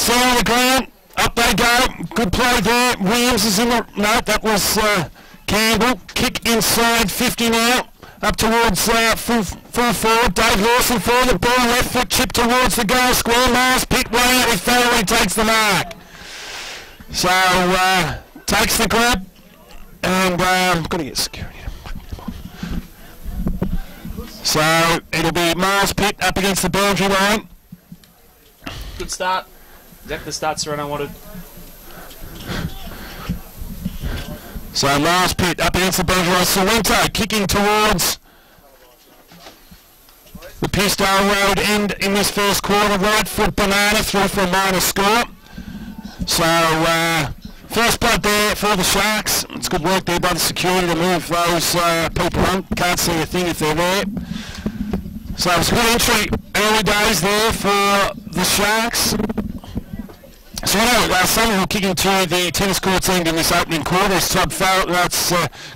So on the ground, up they go. Good play there. Williams is in the... No, that was Campbell. Kick inside, 50 now. Up towards full forward. Dave Lawson for the ball. Left foot chip towards the goal square. Miles picked way out. He thoroughly takes the mark. So, takes the grab. And I've got to get security. So, it'll be Miles Pitt up against the boundary line. Good start. Exactly the start Sorrento wanted. So Miles Pitt up against the boundary line. Sorrento kicking towards the Pearsdale Road end in this first quarter. Right foot banana through for a minor score. So first blood there for the Sharks. It's good work there by the security to move those people on. Can't see a thing if they're there. So it was a good entry early days there for the Sharks. So Sommerville kicking to the tennis courts end in this opening quarter. It's Todd Farrell. That's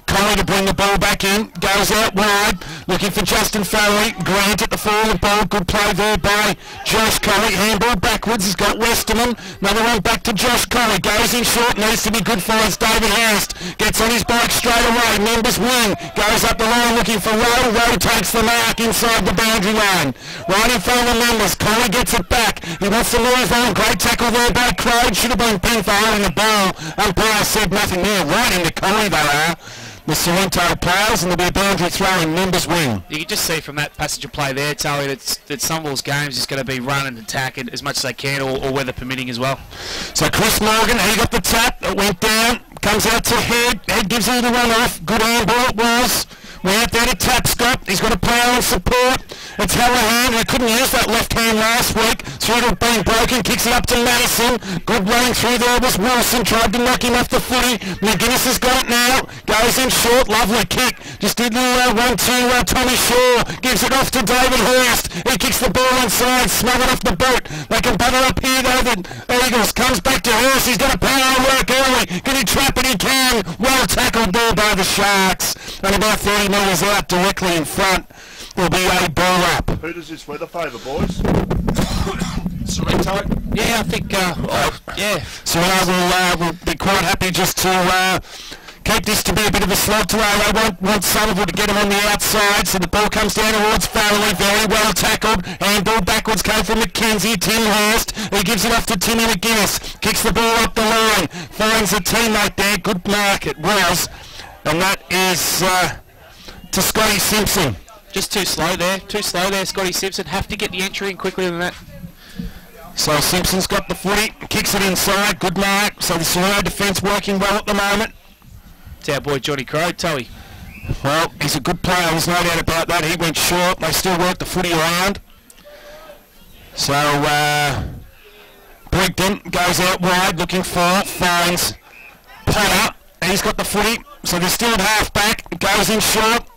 Collie to bring the ball back in. Goes out wide, looking for Justin Farrell. Grant at the forward ball. Good play there by Josh Collie. Handball backwards. He's got Westerman. Another one back to Josh Collie. Goes in short. Needs to be good for us. David Hurst gets on his bike straight away. Members wing. Goes up the line looking for Rowe. Rowe takes the mark inside the boundary line. Right in front of the Members. Collie gets it back. He wants to move on. Great tackle there by Crowd. Should have been pinned for holding the ball. Umpire said nothing there. Right into Collie they are. The Sorrento players, and there'll be a boundary throw in Members wing. You can just see from that passage of play there, Tully, that Sommerville's game is just going to be run and attack as much as they can, or weather permitting as well. So Chris Morgan, he got the tap. It went down. Comes out to Head. Head gives him the run off. Good handball it was. We're out there to Tapscott. He's got a player on support. It's Hallahan. We couldn't use that left hand last week. Through to being broken. Kicks it up to Madison. Good running through there was Wilson. Tried to knock him off the footy. McGuinness has got it now. Goes in short. Lovely kick. Just did the 1-2. Tommy Shaw gives it off to David Hurst. He kicks the ball inside. Smothered off the boot. They can butter up here though. The Eagles comes back to Hurst. He's got a power work early. Can he trap it? He can. Well tackled there by the Sharks. And about 30 metres out directly in front. There'll be a ball up. Who does this weather favour, boys? Sorrento? Yeah, I think, yeah. Sorrento will be quite happy just to keep this to be a bit of a slog today. They want Sommerville to get him on the outside, so the ball comes down towards Farrelly. Very well tackled. Handball backwards came from McKenzie. Tim Hurst. He gives it off to Timmy McGuinness. Kicks the ball up the line. Finds a teammate there. Good mark it was. And that is to Scotty Simpson. Just too slow there, Scotty Simpson. Have to get the entry in quicker than that. So Simpson's got the footy, kicks it inside, good mark. So the Sorrento defence working well at the moment. It's our boy Johnny Crow, Tully. Well, he's a good player, there's no doubt about that. He went short, they still work the footy around. So Brigden goes out wide, looking for, finds Potter. He's got the footy, so they're still at half back. Goes in short,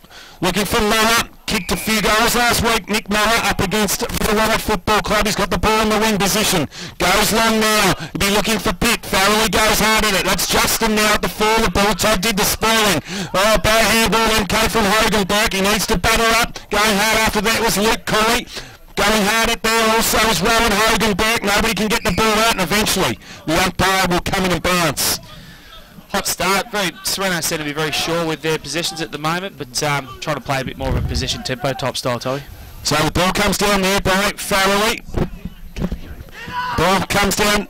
looking for Muller. Kicked a few goals last week. Nick Muller up against the Ronald Football Club. He's got the ball in the wing position. Goes long now. He'll be looking for Pitt. Farrelly goes hard at it. That's Justin now at the forward ball. Todd did the spoiling. Oh, bad handball then came from Hogan back. He needs to batter up. Going hard after that was Luke Colley. Going hard at there also is Rowan Hogan back. Nobody can get the ball out, and eventually the umpire will come in and bounce. Hot start. Sorrento seem to be very sure with their possessions at the moment, but trying to play a bit more of a possession tempo type style, Tully. So the ball comes down there by Farrelly. Ball comes down.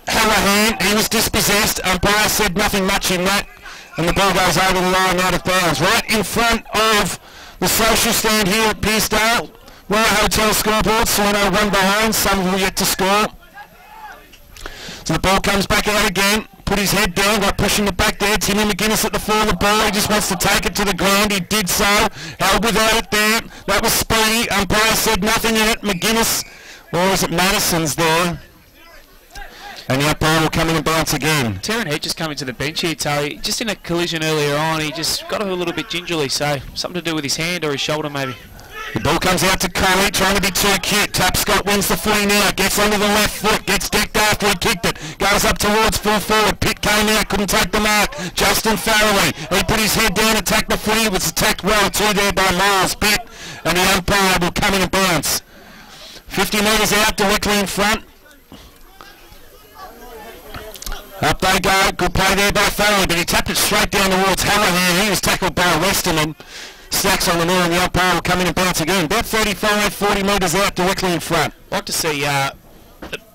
Hallahan, he was dispossessed. Umpire said nothing much in that, and the ball goes over the line out of bounds. Right in front of the social stand here at Pearsdale. Royal Hotel scoreboard. Sorrento one behind. Sommerville yet to score. So the ball comes back out again. Put his head down by pushing it back there. Timmy McGuinness at the forward ball. He just wants to take it to the ground. He did so. Held without it there. That was speedy. Umpire said nothing in it. McGuinness, or is it Madison's there? And the umpire will come in and bounce again. Terran Head just coming to the bench here, Tully. Just in a collision earlier on, he just got a little bit gingerly, so something to do with his hand or his shoulder maybe. The ball comes out to Coley, trying to be too cute. Tapscott wins the footy now, gets onto the left foot, gets decked after he kicked it, goes up towards full forward. Pitt came out, couldn't take the mark. Justin Farrelly, he put his head down, attacked the footy, was attacked well too there by Miles Pitt, and the umpire will come in and bounce. 50 metres out, directly in front. Up they go. Good play there by Farrelly, but he tapped it straight down towards Hallahan. He was tackled by Westerman. Stacks on the knee, and the umpire will come in and bounce again. About 35, 40 metres out, directly in front. I'd like to see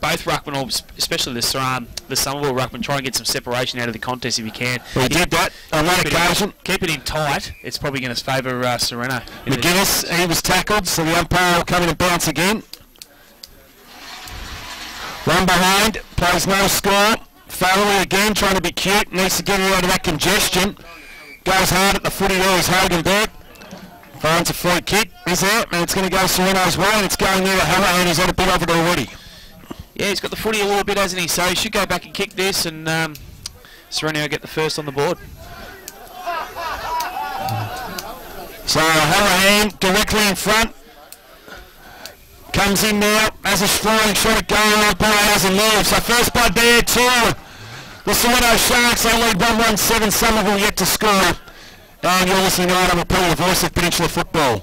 both ruckmen, or especially the Sommerville ruckman, try and get some separation out of the contest if you can. Well, he did that on that occasion. Keep it in tight. It's probably going to favour Sorrento. McGuinness, he was tackled, so the umpire will come in and bounce again. Run behind, plays no score. Farrelly again, trying to be cute, needs to get out of that congestion. Goes hard at the footy there is Hagenberg. Finds a free kick, is there, and it's going to go Sorrento's way, and it's going near the Hallahan, who's had a bit of it already. Yeah, he's got the footy a little bit, hasn't he? So he should go back and kick this, and Sorrento will get the first on the board. So Hallahan directly in front. Comes in now, has a flying shot at goal, umpire hasn't moved. So first blood there too. The Sorrento Sharks, they lead 1-1-7, Sommerville yet to score. And you're listening to I'm a the voice of Peninsula Football.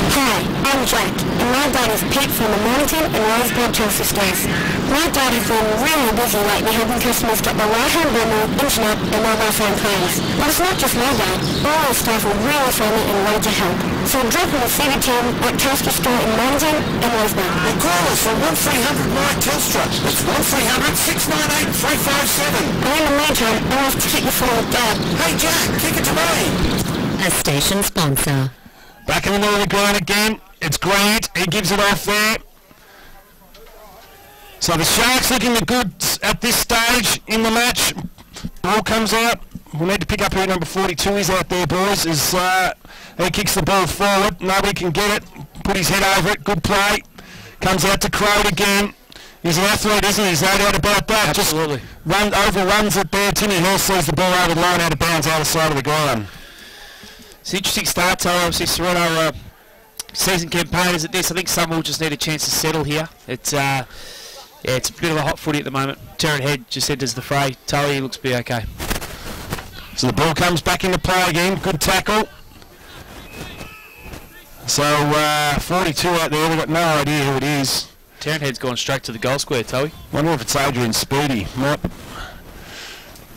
Hi, I'm Jack, and my dad is Pete from the Mornington and Rosebud Tulsa stores. My dad has been really busy lately helping customers get their Wi-Fi bundle, internet and mobile phone plans. But it's not just my dad. All our staff are really friendly and ready to help. So drop in the CV team at Tulsa store in Mornington and Rosebud. Or call us on 1300 Mike Telstra. That's 1300 698 357. And in the meantime, I'll have to kick the phone with Dad. Hey Jack, kick it to me. A station sponsor. Back in the middle of the ground again. It's Grant. He gives it off there. So the Sharks looking the goods at this stage in the match. Ball comes out. We'll need to pick up who number 42 is out there, boys. As he kicks the ball forward. Nobody can get it. Put his head over it. Good play. Comes out to Crowd again. He's an athlete, isn't he? There's no doubt about that. Absolutely. Just overruns it there. Timmy Hurst sees the ball over the line out of bounds out of the side of the ground. It's an interesting start, Tyler. Obviously, Sorrento season campaigners at this. I think some will just need a chance to settle here. It's it's a bit of a hot footy at the moment. Terran Head just enters the fray. Tully looks to be okay. So the ball comes back into play again. Good tackle. So 42 out there. We've got no idea who it is. Terran Head's gone straight to the goal square, Tully. Wonder if it's Adrian Speedy. Nope.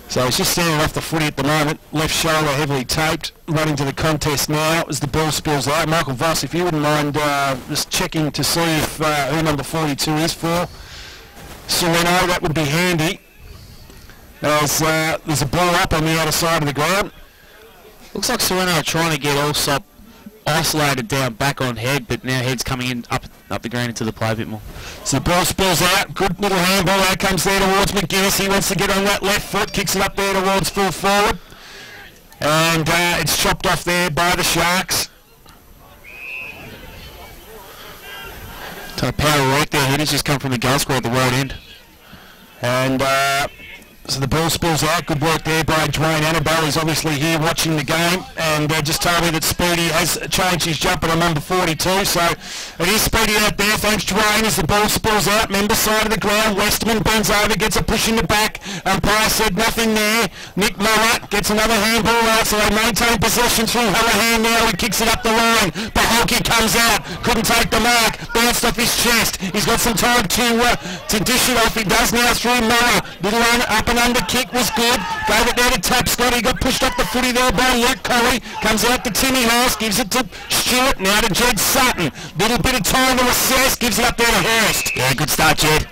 So he's just standing off the footy at the moment, left shoulder heavily taped, running to the contest now as the ball spills out. Michael Voss, if you wouldn't mind just checking to see if who number 42 is for Sorrento, that would be handy. As there's a ball up on the other side of the ground. Looks like Sorrento are trying to get Allsop isolated down back on Head, but now Head's coming in up the ground into the play a bit more. So the ball spills out. Good little handball. Out comes there towards McGuinness. He wants to get on that left foot. Kicks it up there towards full forward. And it's chopped off there by the Sharks. So a power work there. Head's just come from the goal square at the road end. And so the ball spills out. Good work there by Dwayne Annabelle. He's obviously here watching the game and just told me that Speedy has changed his jumper to number 42. So it is Speedy out there. Thanks, Dwayne, as the ball spills out. Member side of the ground. Westerman bends over, gets a push in the back. Umpire said nothing there. Nick Muller gets another handball out, so they maintain possession through Hallahan now. He kicks it up the line. Baholke comes out. Couldn't take the mark. Bounced off his chest. He's got some time to dish it off. He does now through Muller. Little up and under kick was good. Gave it there to Tapscott. He got pushed off the footy there by Luke Colley. Comes out to Timmy Hurst. Gives it to Stewart. Now to Jed Sutton. Little bit of time to assess. Gives it up there to Hurst. Yeah, good start, Jed.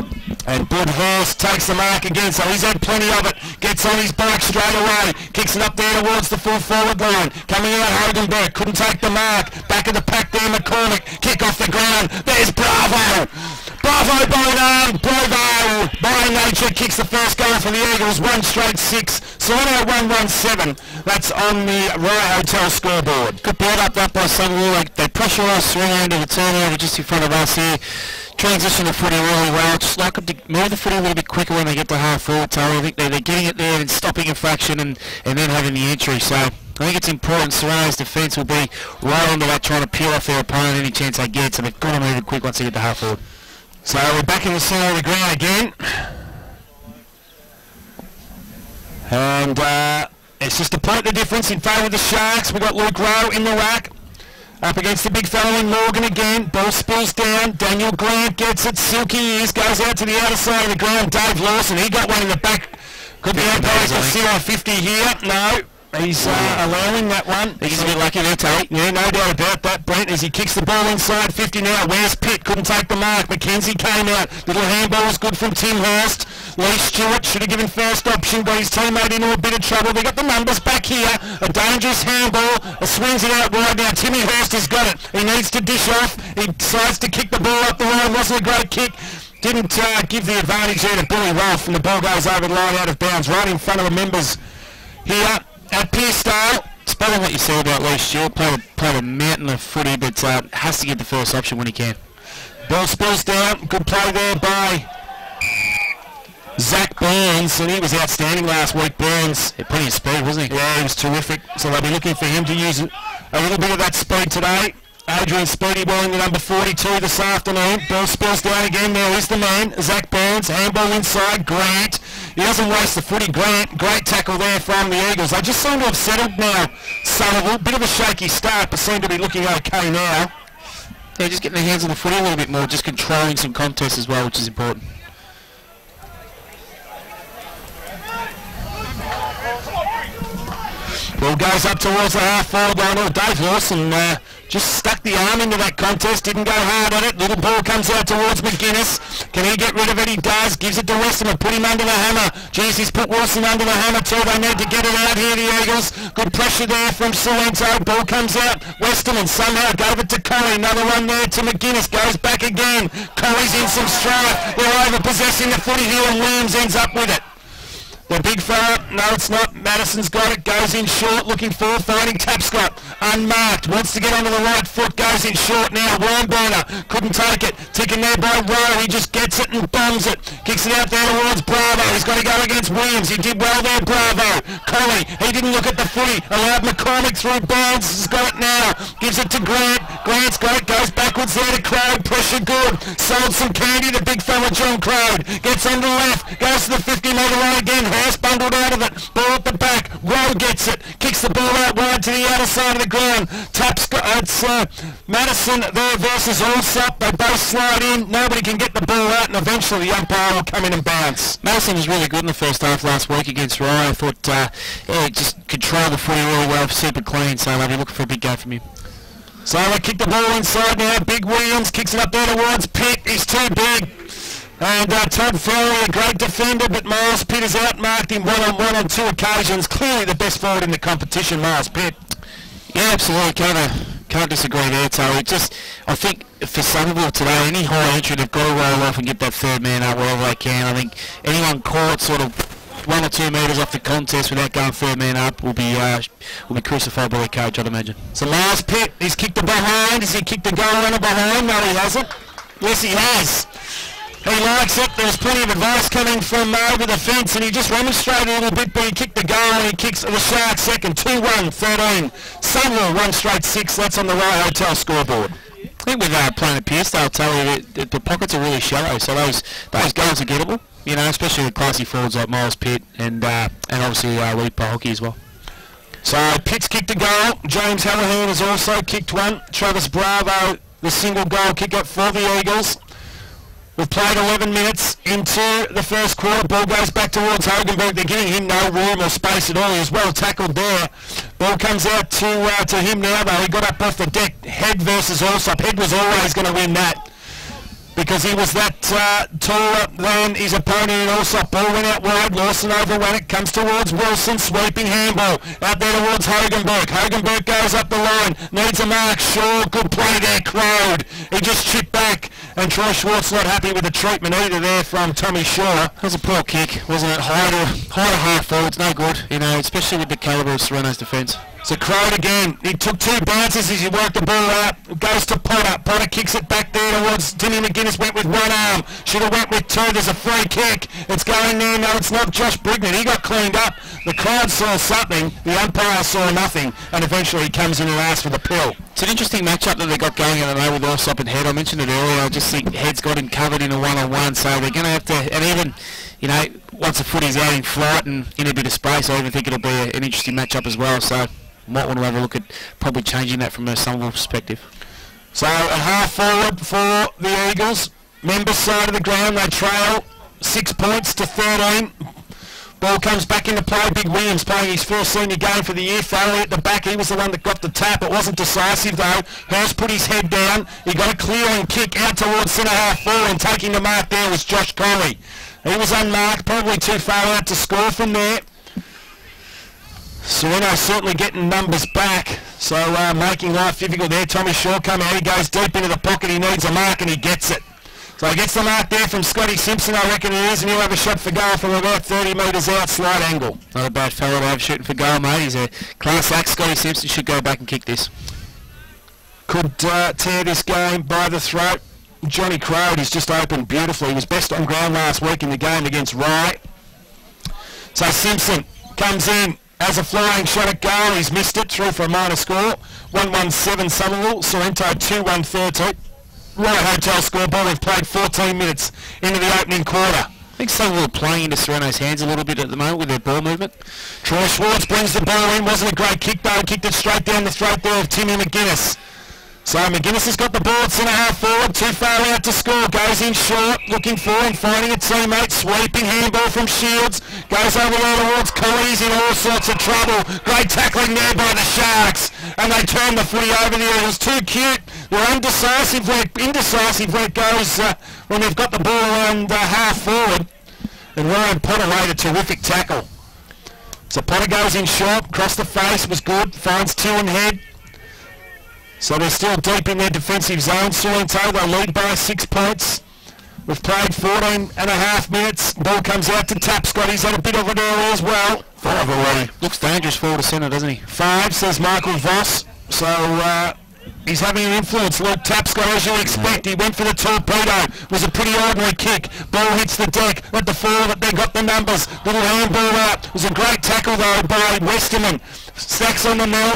And Bud Hurst takes the mark again, so he's had plenty of it. Gets on his bike straight away. Kicks it up there towards the full forward line. Coming out, Hagenberg. Couldn't take the mark. Back of the pack there, McCormick. Kick off the ground. There's Bravo. Bravo by nature kicks the first goal for the Eagles. 1 straight 6. Sorrento 1-1-7. That's on the Royal Hotel scoreboard. Good build up that by Sommerville. They pressurise Sorrento into the turnover just in front of us here. Transition the footy really well. Just like them to move the footy a little bit quicker when they get to half forward. So I think they're getting it there and stopping a fraction and then having the entry. So I think it's important. Sorrento's defence will be right onto that, trying to peel off their opponent any chance they get. So they've got to move it quick once they get to half forward. So we're back in the centre of the ground again. And it's just a point the difference in favour of the Sharks. We've got Luke Rowe in the rack. Up against the big fella in Morgan again. Ball spills down. Daniel Grant gets it. Silky is. Goes out to the outer side of the ground. Dave Lawson. He got one in the back Could be umpire to sit on 50 here. No. He's allowing that one. He's a bit lucky there, Tate. Yeah, no doubt about that, Brent, as he kicks the ball inside 50 now. Where's Pitt? Couldn't take the mark. McKenzie came out. Little handball was good from Tim Hurst. Lee Stewart should have given first option, got his teammate into a bit of trouble. They got the numbers back here. A dangerous handball. Swings it out wide now. Timmy Hurst has got it. He needs to dish off. He decides to kick the ball up the line. Wasn't a great kick. Didn't give the advantage there to Billy Rolfe, and the ball goes over the line out of bounds right in front of the members here at Pearstale. Spot on what you said about Lee Stewart. Played a mountain of footy, but has to get the first option when he can. Ball spills down. Good play there by Zach Burns, and he was outstanding last week. Burns, Plenty of speed, wasn't he? yeah, he was terrific. So they'll be looking for him to use a little bit of that speed today. Adrian Speedy wearing the number 42 this afternoon. Ball spills down again. There is the man, Zach Burns. Handball inside. Grant. He doesn't waste the footy. Grant, great tackle there from the Eagles. They just seem to have settled now. Sommerville, bit of a shaky start, but seem to be looking okay now. Yeah, just getting their hands on the footy a little bit more, just controlling some contests as well, which is important. Ball goes up towards the half-forward line. Oh, Dave Lawson just stuck the arm into that contest, didn't go hard at it. Little ball comes out towards McGuinness. Can he get rid of it? He does. Gives it to Weston and put him under the hammer. Jeez, he's put Wilson under the hammer too. They need to get it out here, the Eagles. Good pressure there from Sorrento. Ball comes out. Weston and somehow gave it to Coley. Another one there to McGuinness. Goes back again. Coley's in some strife. They're over-possessing the footy here, and Williams ends up with it. The big fella, no it's not, Madison's got it, goes in short, looking for, finding Tapscott, unmarked, wants to get onto the right foot, goes in short now, Wormburner, couldn't take it, taken there by Rowe, he just gets it and bombs it, kicks it out there towards Bravo, he's got to go against Williams, he did well there, Bravo, Coley, he didn't look at the footy, allowed McCormick through Barnes, has got it now, gives it to Grant, Grant's got it, goes backwards there to Crowd, pressure good, sold some candy, the big fella John Crowd, gets on the left, goes to the 50-metre line again, Hurst bundled out of it, ball at the back, Rowe gets it, kicks the ball out wide to the outer side of the ground, it's Madison there versus Allsop, they both slide in, nobody can get the ball out, and eventually the umpire will come in and bounce. Madison was really good in the first half last week against Rye. I thought he just controlled the footy really well, super clean, so they'll be looking for a big game from him. So they kick the ball inside now, Big Williams kicks it up there towards Pitt, he's too big. And Todd Farrell, a great defender, but Miles Pitt has outmarked him one-on-one on two occasions. Clearly the best forward in the competition, Miles Pitt. Yeah, absolutely. Can't disagree there, Tony. I think for Sommerville today, any high entry, they've got to roll off and get that third man up wherever they can. I think anyone caught sort of 1 or 2 metres off the contest without going third man up will be crucified by the coach, I'd imagine. So Miles Pitt, he's kicked the behind. Has he kicked the goal runner behind? No, he hasn't. Yes, he has. He likes it. There was plenty of advice coming from over the fence, and he just remonstrated a little bit, but he kicked the goal, and he kicks the Sharks second. 2-1, 13. Sommerville 1 straight 6. That's on the Rye Hotel scoreboard. I think with playing at Pierce, they'll tell you that the pockets are really shallow, so those goals are gettable, you know, especially with classy forwards like Miles Pitt and obviously Lee Hockey as well. So Pitt's kicked a goal. James Hallahan has also kicked one. Travis Bravo, the single goal kicker for the Eagles. We've played 11 minutes into the first quarter. Ball goes back towards Hoganberg. They're giving him no room or space at all. He was well tackled there. Ball comes out to him now, though. He got up off the deck. Head versus Allsop. Head was always going to win that because he was that taller than his opponent in Allsop. Ball went out wide. Lawson overran it. Comes towards Wilson. Sweeping handball. Out there towards Hoganberg. Hoganberg goes up the line. Needs a mark. Shaw. Good play there. Crowd. He just chipped back. And Troy Schwartz not happy with the treatment either there from Tommy Shaw. That was a poor kick, wasn't it? High to half forwards, no good, you know, especially with the calibre of Sorrento's defence. So Crowd again, he took 2 bounces as he worked the ball out, goes to Potter. Potter kicks it back there towards Timmy McGuinness, went with 1 arm, should have went with 2, there's a free kick. It's going there, no it's not Josh Brigman, he got cleaned up. The crowd saw something, the umpire saw nothing, and eventually he comes in and asks for the pill. It's an interesting matchup that they got going at the moment with Allsop and Head. I mentioned it earlier, I just think Head's got him covered in a one-on-one, so they're going to have to, and even, you know, once the footy's out in flight and in a bit of space, I even think it'll be an interesting matchup as well, so might want to have a look at probably changing that from a Sommerville perspective. So a half forward for the Eagles. Members side of the ground, they trail 6 points to 13. Ball comes back into play. Big Williams playing his first senior game for the year. Thoroughly at the back. He was the one that got the tap. It wasn't decisive though. Hurst put his head down. He got a clearing kick out towards centre half forward, and taking the mark there was Josh Colley. He was unmarked, probably too far out to score from there. Sorrento certainly getting numbers back, so making life difficult there. Tommy Shaw come out. He goes deep into the pocket. He needs a mark and he gets it. So he gets the mark there from Scotty Simpson, I reckon it is, and he'll have a shot for goal from about 30 metres out, slight angle. Not a bad fella to have shooting for goal, mate. He's a class act. Scotty Simpson should go back and kick this. Could tear this game by the throat. Johnny Crowd has just opened beautifully. He was best on ground last week in the game against Rye. So Simpson comes in, has a flying shot at goal. He's missed it, through for a minor score. 1-1-7 Sommerville, Sorrento 2-1-13. Right Hotel scoreboard. We've played 14 minutes into the opening quarter. I think Sommerville are playing into Sorrento's hands a little bit at the moment with their ball movement. Troy Schwartz brings the ball in. Wasn't a great kick though. Kicked it straight down the throat there of Timmy McGuinness. So McGuinness has got the ball at centre half forward, too far out to score, goes in short, looking for and finding a teammate, sweeping handball from Shields, goes over there towards Colley, he's in all sorts of trouble, great tackling there by the Sharks, and they turn the footy over there. It was too cute. They're indecisive where it goes when they've got the ball around half forward, and Ryan Potter made a terrific tackle. So Potter goes in short, cross the face, was good, finds two in head. So they're still deep in their defensive zone. Sorrento, they lead by 6 points. We've played 14 and a half minutes. Ball comes out to Tapscott. He's had a bit of an early as well. 5 already. Looks dangerous forward to centre, doesn't he? 5, says Michael Voss. So he's having an influence. Luke Tapscott, as you expect. He went for the torpedo. It was a pretty ordinary kick. Ball hits the deck at the forward. They got the numbers. Little handball out. It was a great tackle though by Westerman. Stacks on the mill.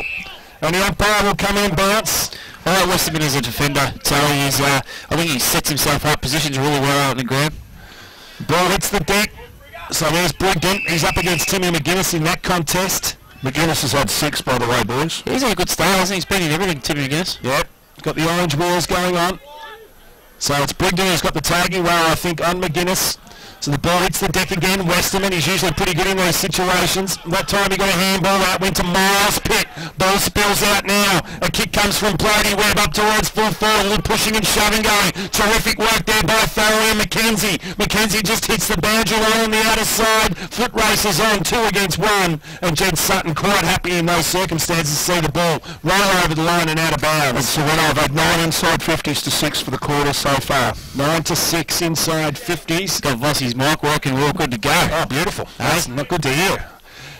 And the umpire will come in and bounce. I like Westerman as a defender. So he's, I think he sets himself up, positions really well out on the ground. Ball hits the deck. So there's Brigden. He's up against Timmy McGuinness in that contest. McGuinness has had 6, by the way, boys. He's had a good start, hasn't he? He's been in everything, Timmy McGuinness. Yep. Got the orange wheels going on. So it's Brigden who's got the tagging roll, I think, on McGuinness. So the ball hits the deck again. Westerman, he's usually pretty good in those situations. That time he got a handball out, went to Miles Pitt. Ball spills out now. A kick comes from Brady Webb up towards full forward. A little pushing and shoving going. Terrific work there by Farrell and McKenzie. McKenzie just hits the boundary line on the outer side. Foot races on 2 against 1. And Jed Sutton quite happy in those circumstances to see the ball roll over the line and out of bounds. So what I've had 9 inside 50s to 6 for the quarter so far. 9 to 6 inside 50s. Got Vossi's mic working real good to go. Oh, beautiful. That's not good to hear.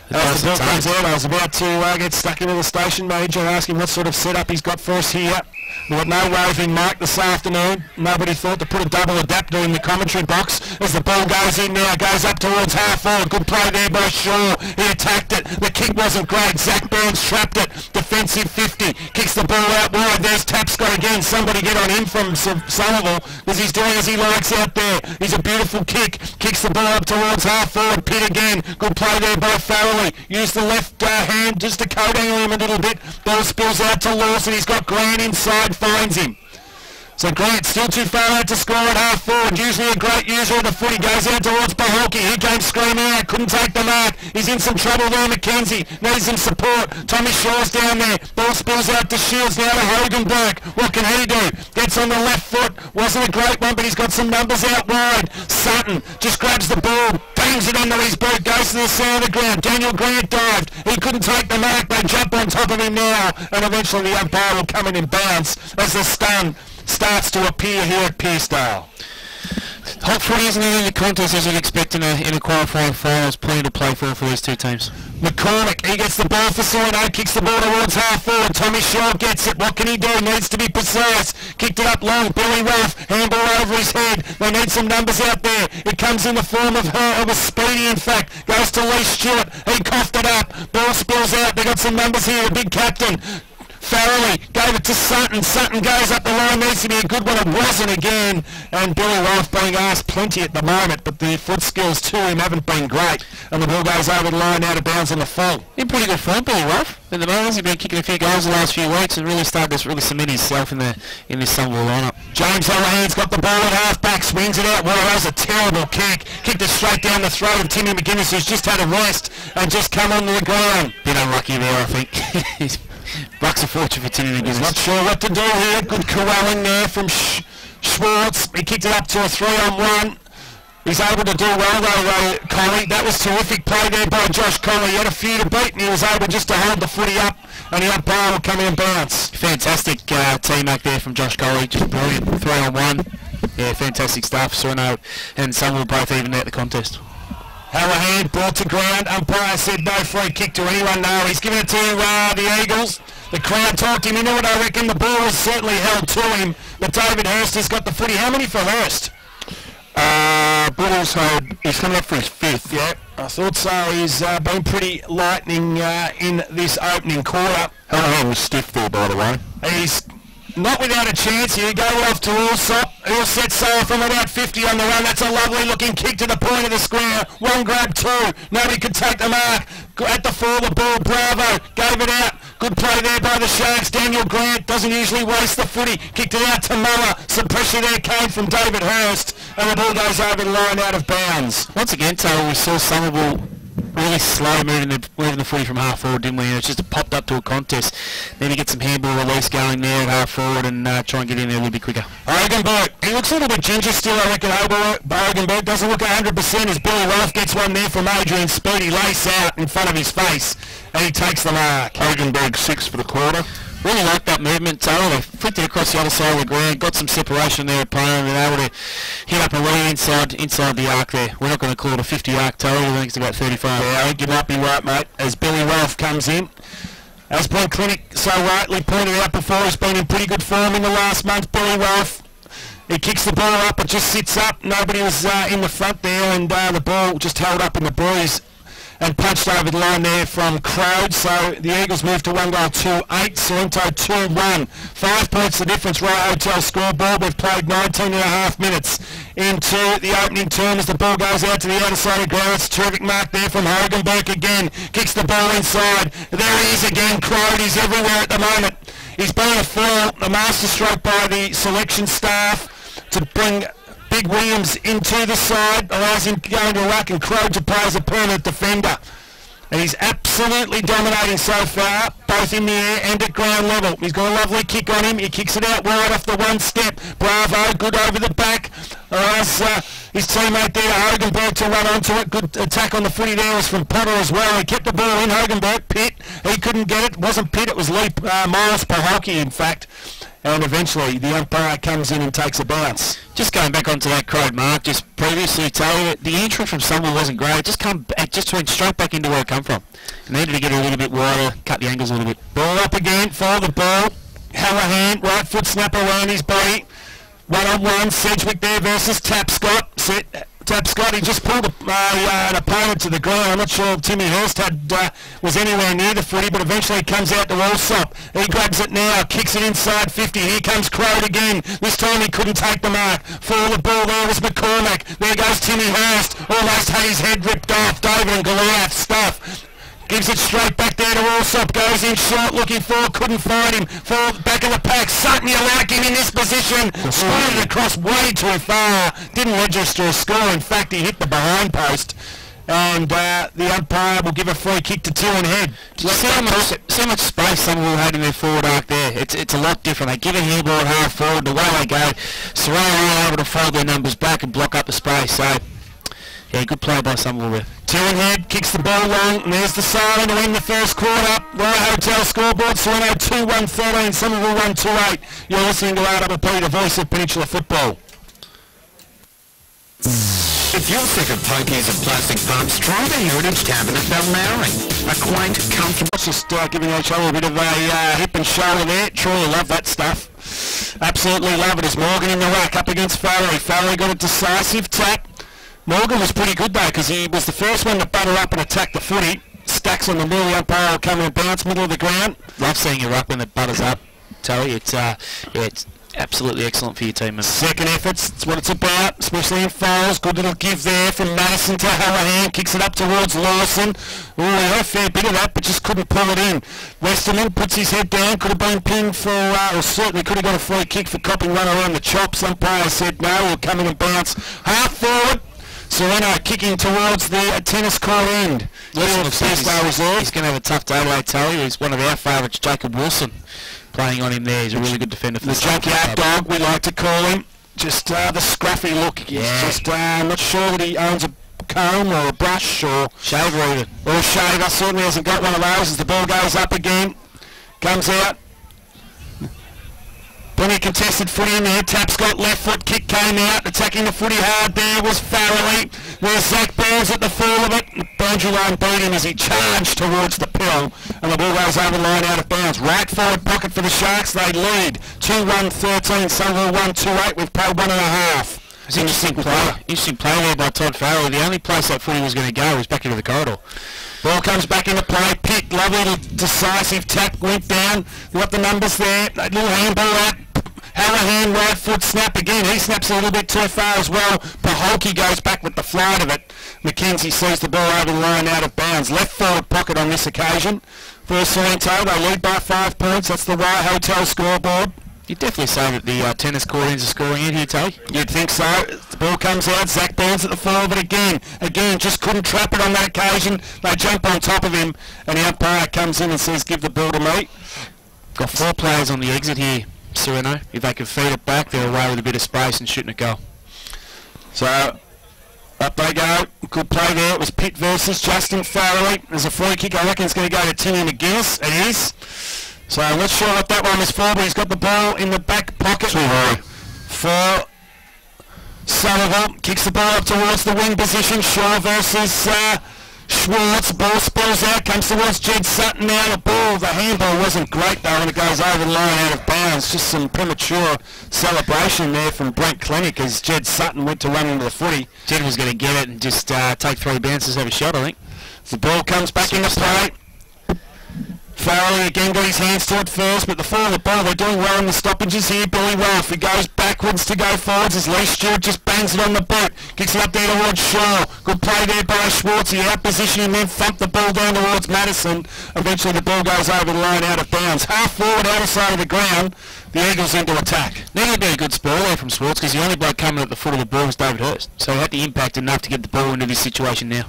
As the ball comes out, I was about to get stuck into the station manager and ask him what sort of setup he's got for us here. We've got no roving mic this afternoon. Nobody thought to put a double adapter in the commentary box as the ball goes in now, goes up towards half forward. Good play there by Shaw. He attacked it. The kick wasn't great. Zach Burns trapped it. Defensive 50. Kicks the ball out wide. There's Tapscott again. Somebody get on him from Sommerville because he's doing as he likes out there. He's a beautiful kick. Kicks the ball up towards half forward. Pitt again. Good play there by Farrelly. Used the left hand just to coat angle him a little bit. Ball spills out to Lawson. He's got Grant inside. Finds him. So Grant still too far out to score at half forward. Usually a great user of the footy. Goes out towards Baholke. He came screaming out. Couldn't take the mark. He's in some trouble there. McKenzie needs some support. Tommy Shaw's down there. Ball spills out to Shields. Now to Hoganberg. What can he do? Gets on the left foot. Wasn't a great one, but he's got some numbers out wide. Sutton just grabs the ball. Bangs it under his boot. Goes to the centre of the ground. Daniel Grant dived. He couldn't take the mark. They jump on top of him now. And eventually the umpire will come in and bounce as the stun starts to appear here at Pearsdale. Hot footy isn't in the contest as you'd expect in a qualifying final. There's plenty to play for these two teams. McCormick, he gets the ball for Sorrento, kicks the ball towards half forward. Tommy Shaw gets it. What can he do? Needs to be precise. Kicked it up long. Billy Ruff, handball over his head. They need some numbers out there. It comes in the form of her. It was Speedy, in fact. Goes to Lee Stewart. He coughed it up. Ball spills out. They got some numbers here. A big captain. Farrelly gave it to Sutton. Sutton goes up the line. Needs to be a good one. It wasn't again. And Billy Wolfe being asked plenty at the moment, but the foot skills to him haven't been great. And the ball goes over the line out of bounds on the full. In pretty good form, Billy Wolfe. At the moment, he's been kicking a few goals the last few weeks and really started to cement himself in this Sommerville lineup. James O'Han's got the ball at half-back, swings it out. Well, that was a terrible kick. Kicked it straight down the throat of Timmy McGuinness, who's just had a rest and just come onto the ground. Bit unlucky there, I think. He's bucks a fortune for Timmy McGuinness. He's not sure what to do here. Good corralling there from Schwartz. He kicked it up to a 3-on-1. He's able to do well though, Colley. That was terrific play there by Josh Colley. He had a few to beat and he was able just to hold the footy up and the umpire will come in and bounce. Fantastic team-up there from Josh Colley. Just brilliant. 3-on-1. Yeah, fantastic stuff. Sorrento and Sommerville both even out the contest. Hallahan brought to ground. Umpire said no free kick to anyone. No, he's given it to the Eagles. The crowd talked him into it. I reckon the ball was certainly held to him. But David Hurst has got the footy. How many for Hurst? He's coming up for his 5th. Yeah, I thought so. He's been pretty lightning in this opening quarter. Hallahan was stiff there, by the way. He's not without a chance here. Go off to Allsop. He'll set sail from about 50 on the run. That's a lovely looking kick to the point of the square. One grab, two. Nobody could take the mark. At the 4, the ball. Bravo. Gave it out. Good play there by the Sharks. Daniel Grant doesn't usually waste the footy. Kicked it out to Muller. Some pressure there came from David Hurst. And the ball goes over the line out of bounds. Once again, Taylor, we saw Sommerville really slow moving the footy from half forward, didn't we? It's just popped up to a contest. Then you get some handball release going there at half forward and try and get in there a little bit quicker. Hoganberg, he looks a little bit ginger still, I reckon. Hoganberg doesn't look 100% as Billy Wolfe gets one there from Adrian Speedy. Lace out in front of his face and he takes the mark. Hoganberg 6 for the quarter. Really like that movement, Taylor. They flicked it across the other side of the ground, got some separation there, opponent, and able to hit up a lead inside the arc there. We're not going to call it a 50 arc, Taylor. I think it's about 35. Yeah, I think you might be right, mate. As Billy Wolfe comes in, as Brent Clinic so rightly pointed out before, he's been in pretty good form in the last month. Billy Wolfe, he kicks the ball up, it just sits up. Nobody was in the front there, and the ball just held up in the breeze and punched over the line there from Crowd. So the Eagles moved to 1 goal 2-8, Sorrento 2-1. 5 points the difference, Royal Hotel scoreboard. We've played 19.5 minutes into the opening term as the ball goes out to the outer side of the ground. It's a terrific mark there from Hoganberg again. Kicks the ball inside. There he is again, Crowd. He's everywhere at the moment. He's been a foul, a masterstroke by the selection staff to bring Big Williams into the side, allows him to go into ruck and Crow to play as a permanent defender. And he's absolutely dominating so far, both in the air and at ground level. He's got a lovely kick on him. He kicks it out wide off the one step. Bravo, good over the back. Allows his teammate there, Hoganberg, to run onto it. Good attack on the footy there was from Potter as well. He kept the ball in, Hoganberg. Pitt, he couldn't get it. It wasn't Pitt, it was Miles Pahoki, in fact. And eventually the umpire comes in and takes a bounce. Just going back onto that Crowd mark, just previously, Taylor, the entry from Sommerville wasn't great. It just went straight back into where it come from. It needed to get a little bit wider, cut the angles a little bit. Ball up again, follow the ball. Hallahan, right foot snap around his body. 1-on-1, Sedgwick there versus Tapscott. Tapscott, he just pulled an opponent to the ground. I'm not sure Timmy Hurst was anywhere near the footy, but eventually he comes out to Allsop. He grabs it now, kicks it inside 50. Here comes Crowd again. This time he couldn't take the mark. For the ball there was McCormack. There goes Timmy Hurst. Almost had his head ripped off. David and Goliath stuff. Gives it straight back there to Allsop. Goes in short, looking for, couldn't find him. For back of the pack. Sutton, you like him in this position. Sprinted across way too far. Didn't register a score. In fact, he hit the behind post. And the umpire will give a free kick to Tillon Head. So much space Sommerville had in their forward arc there. It's a lot different. They give a handball at half forward. The way they go, Sorrento are able to fold their numbers back and block up the space. So, yeah, good play by Sommerville there. Tillon Head kicks the ball long, and there's the siren to win the first quarter. Royal Hotel scoreboard, Sorrento 2-1-13, Sommerville 1-2-8. You're listening to RWP, the voice of Peninsula football. If you're sick of pokies and plastic pumps, try the Heritage Tavern at Balnarring. A quaint, comfortable... Just giving each other a bit of a hip and shoulder there. Truly love that stuff. Absolutely love it. As Morgan in the rack up against Farrelly. Farrelly got a decisive tap. Morgan was pretty good though, because he was the first one to butter up and attack the footy. stacks on the middle. The umpire will come and bounce middle of the ground. Love seeing you up when it butters up, Tally. It's absolutely excellent for your team. Second efforts, that's what it's about, especially in fouls. Good little give there from Madison to Hallahan. Kicks it up towards Lawson. Oh, he had a fair bit of that, but just couldn't pull it in. Westerman puts his head down. Could have been pinned for, or certainly could have got a free kick for copping one around the chops. Umpire said no, he'll come in and bounce. Half forward. Sorrento kicking towards the tennis court end. He's going to have a tough day, I tell you. He's one of our favourites, Jacob Wilson, playing on him there. He's a really good defender for the junkyard dog, we like to call him. Just the scruffy look. He's just not sure that he owns a comb or a brush or shaver even. Or a shaver. Certainly hasn't got one of those as the ball goes up again. Comes out. Plenty of contested footy in there. Tap's got left foot, kick came out. Attacking the footy hard there was Farrelly. There's Zach Balls at the fall of it. Boundary line beat him as he charged towards the pill. And the ball goes over the line out of bounds. Right forward pocket for the Sharks. They lead 2-1-13. Sommerville 1-2-8. We've paid 1.5. It's interesting play there by Todd Farrelly. The only place that footy was going to go was back into the corridor. Ball comes back into play. Pick, lovely little decisive tap, went down. You got the numbers there. That little handball out. Hallahan, right foot snap again. He snaps a little bit too far as well. Paholke goes back with the flight of it. McKenzie sees the ball over the line out of bounds. Left forward pocket on this occasion. For Sorrento, they lead by 5 points. That's the White Hotel scoreboard. You'd definitely say that the tennis court ends are scoring in here, Tally. You'd think so. The ball comes out. Zach Burns at the fall of it again. Again, just couldn't trap it on that occasion. They jump on top of him, and the umpire comes in and says, give the ball to me. Got 4 players on the exit here, Sorrento. If they can feed it back, they're away with a bit of space and shooting a goal. So, up they go. Good play there. It was Pitt versus Justin Farrelly. There's a free kick. I reckon it's going to go to Timmy McGuinness. It is. So I'm not sure what that one was for, but he's got the ball in the back pocket for Sommerville. Kicks the ball up towards the wing position. Shaw versus Schwartz. Ball spills out, comes towards Jed Sutton now. The handball wasn't great though, and it goes over the line out of bounds. Just some premature celebration there from Brent Clinic as Jed Sutton went to run into the footy. Jed was going to get it and just take 3 bounces, have a shot, I think. The ball comes back into play. Farrelly again got his hands to it first, but the fall of the ball, they're doing well in the stoppages here. Billy Rolfe, he goes backwards to go forwards as Lee Stewart just bangs it on the boot. Kicks it up there towards Shaw. Good play there by Schwartz. He out-positioned and then thumped the ball down towards Madison. Eventually the ball goes over the line out of bounds. Half forward, outer side of the ground. The Eagles into attack. Now it'd be a good spoil there from Schwartz because the only bloke coming at the foot of the ball was David Hurst. So he had the impact enough to get the ball into this situation now.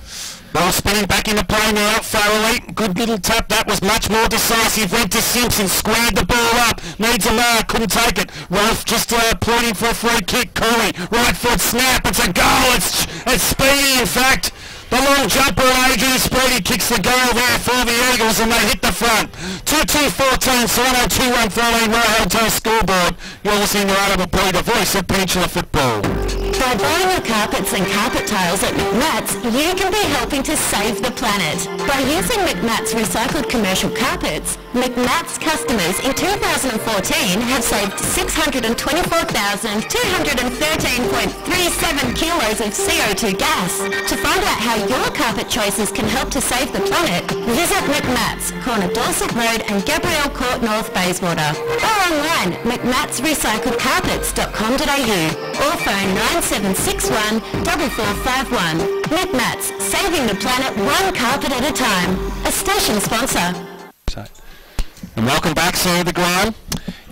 Ball spinning back into play now. Farrelly, good little tap. That was much more decisive. Went to Simpson, squared the ball up. Needs a mark, couldn't take it. Rolfe just pleading for a free kick. Corey, right foot snap. It's a goal. It's speedy, in fact. The long jumper, Adrian Speedy, kicks the goal there for the Eagles, and they hit the front. 2-2-14, Sorrento 2-1-13, White Hotel scoreboard. You're listening to Adam Boy, the voice of Peninsula Football. By buying your carpets and carpet tiles at McMat's, you can be helping to save the planet. By using McMat's recycled commercial carpets, McMat's customers in 2014 have saved 624,213.37 kilos of CO2 gas. To find out how your carpet choices can help to save the planet, visit McMat's, corner Dorset Road and Gabrielle Court North, Bayswater. Or online, mcmatsrecycledcarpets.com.au or phone 9761 4451. McMat's, saving the planet one carpet at a time. A station sponsor. And welcome back, sir, to the ground.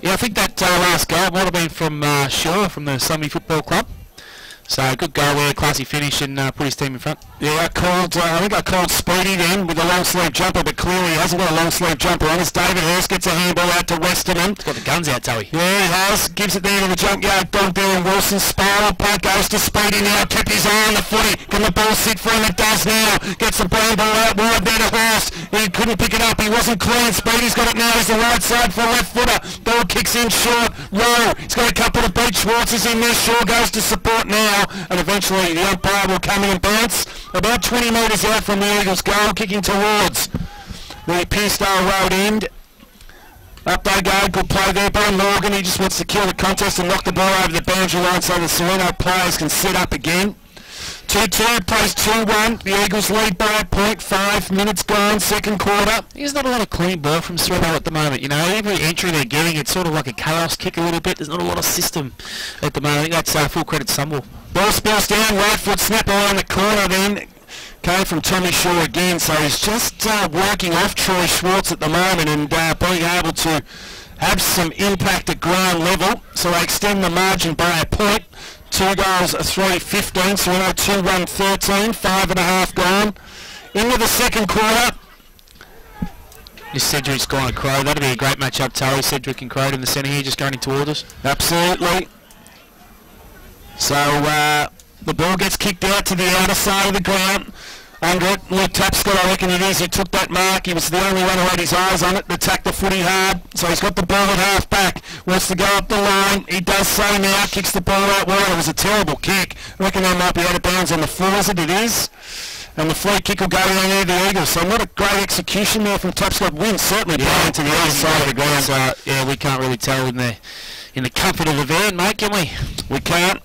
Yeah, I think that last goal might have been from Shaw from the Sommerville Football Club. So good goal there, classy finish, and put his team in front. Yeah, I think I called Speedy then with a long sleeve jumper, but clearly he hasn't got a long sleeve jumper on. As David Hurst gets a handball out to Westerman. He's got the guns out, Tally. Yeah, he has. Gives it there to the junkyard dog there, and Wilson spiral punt goes to Speedy now. Kept his eye on the footy. Can the ball sit for him? It does now. Gets the blind ball out wide there to Hurst. He couldn't pick it up. He wasn't clean. Speedy's got it now. He's the right side for left footer. Ball kicks in short. Rowe. He's got a couple to beat. Schwartz is in there. Shaw goes to support now, and eventually the umpire will come in and bounce. About 20 metres out from the Eagles' goal, kicking towards the Pearstone Road end. Up they go, good play there by Morgan. He just wants to kill the contest and knock the ball over the boundary line so the Sorrento players can set up again. 2-2, plays 2-1. The Eagles lead by a point. 5 minutes gone, second quarter. There's not a lot of clean ball from Sorrento at the moment. You know, every entry they're getting, it's sort of like a chaos kick a little bit. There's not a lot of system at the moment. I think that's full credit to Sommerville. Ball spills down, right foot snap around the corner then. Came from Tommy Shaw again, so he's just working off Troy Schwartz at the moment and being able to have some impact at ground level. So they extend the margin by a point. 2 goals, 3-15, so we know 2-1-13, 5.5 gone. Into the second quarter. This Cedric's gone to Crow. That'll be a great match-up, Tally. Cedric and Crow in the centre here, just going in towards us. Absolutely. So the ball gets kicked out to the outer side of the ground. Under it, Luke Tapscott, I reckon it is, who took that mark. He was the only one who had his eyes on it, attacked the footy hard. So he's got the ball at half back, wants to go up the line. He does so now, kicks the ball out wide. It was a terrible kick. I reckon that might be out of bounds on the floor, is it? It is. And the free kick will go down near the Eagles. So not a great execution there from Tapscott. Wins certainly down to the other side of the ground. So, yeah, we can't really tell in the comfort of the van, mate, can we? We can't.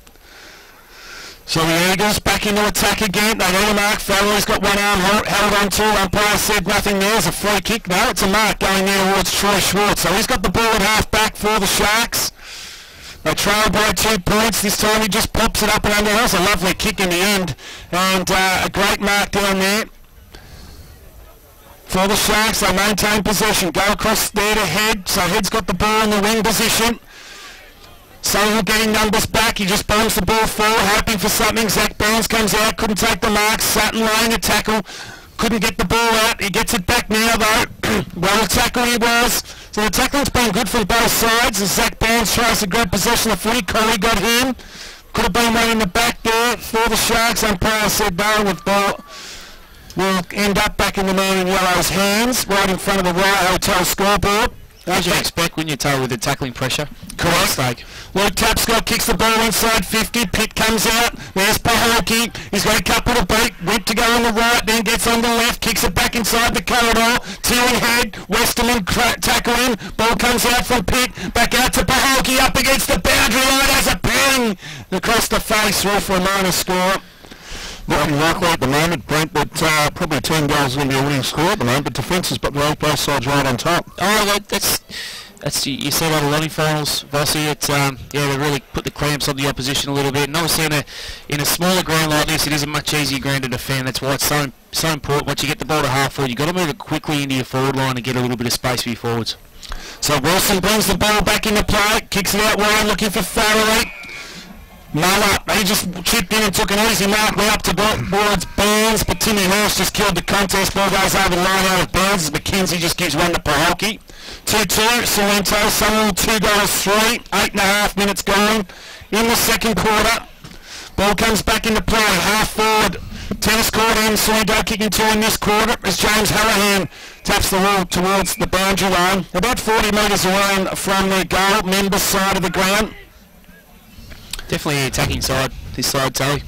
So the Eagles back into attack again. They need a mark. Farrell's got one arm held on to. Umpire said nothing there. It's a free kick. No, it's a mark going there towards Troy Schwartz. So he's got the ball at half back for the Sharks. They trail by 2 points. This time he just pops it up and under. That was a lovely kick in the end. And a great mark down there. For the Sharks, they maintain possession. Go across there to Head. So Head's got the ball in the wing position. Somewhere getting numbers back, he just bombs the ball forward, hoping for something. Zach Barnes comes out, couldn't take the mark. Sutton laying a tackle, couldn't get the ball out. He gets it back now though. Well tackled he was. So the tackling's been good from both sides as Zach Barnes tries to grab possession of the footy. Coley got him. Could have been one in the back there for the Sharks. Umpire said no, with ball will end up back in the man in yellow's hands, right in front of the Riot Hotel scoreboard. As you expect when you tail with the tackling pressure. Correct. Luke Tapscott kicks the ball inside 50. Pitt comes out. There's Paholke. He's got a couple to beat. Whip to go on the right, then gets on the left. Kicks it back inside the corridor. Tearing Head. Westerman tackling. Ball comes out from Pitt. Back out to Paholke. Up against the boundary line. Has a bang across the face. Through for a minor score. Looking likely at the moment, Brent, but probably 10 goals is going to be a winning score at the moment, but defence has got both sides right on top. Oh, well, that's you see that a lot in finals, Vossi. It's yeah, they really put the clamps on the opposition a little bit. And obviously in a smaller ground like this, it is a much easier ground to defend. That's why it's so important. Once you get the ball to half forward, you've got to move it quickly into your forward line and get a little bit of space for your forwards. So Wilson brings the ball back into play, kicks it out wide, looking for Farrell. Muller, he just chipped in and took an easy mark way up towards Barnes, but Timmy Horse just killed the contest. Ball goes over the line out of Barnes as McKenzie just gives one to Paholke. 2-2, Sorrento, Sommerville 2 goals 3, 8.5 minutes gone in the second quarter. Ball comes back into play, half forward, tennis court and Sorrento kicking 2 in this quarter as James Hallahan taps the ball towards the boundary line, about 40 metres away from the goal member side of the ground. Definitely the attacking side, this side, Tally.